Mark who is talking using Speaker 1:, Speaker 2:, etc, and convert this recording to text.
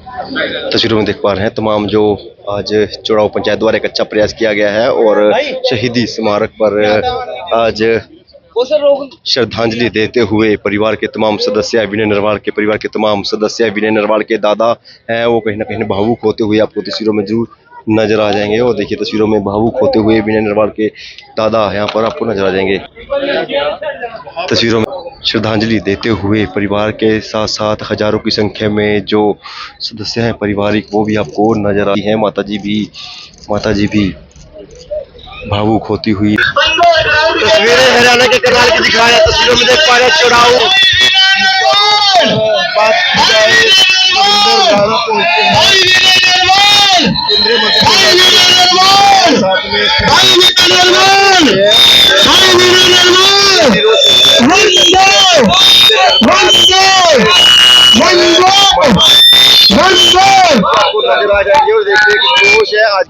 Speaker 1: तस्वीरों में देख पा रहे हैं तमाम जो आज चुड़ाव पंचायत द्वारा एक अच्छा प्रयास किया गया है और शहीदी स्मारक पर आज श्रद्धांजलि देते हुए परिवार के तमाम सदस्य, विनय नरवाल के परिवार के तमाम सदस्य, विनय नरवाल के दादा हैं, वो कहीं ना कहीं भावुक होते हुए आपको तस्वीरों में जरूर नजर आ जाएंगे। और देखिए तस्वीरों में भावुक होते हुए विनय नरवाल के दादा यहाँ पर आपको नजर आ जाएंगे। तस्वीरों में श्रद्धांजलि देते हुए परिवार के साथ साथ हजारों की संख्या में जो सदस्य हैं पारिवारिक, वो भी आपको नजर आती हैं। माता जी भी भावुक होती हुई तस्वीरें हरियाणा के करनाल की दिखा रहे हैं। तस्वीरों में देख पा रहे हैं चुनाव बात की जाए आपको नजर आ जाएंगे। और देखिए कि जोश है आज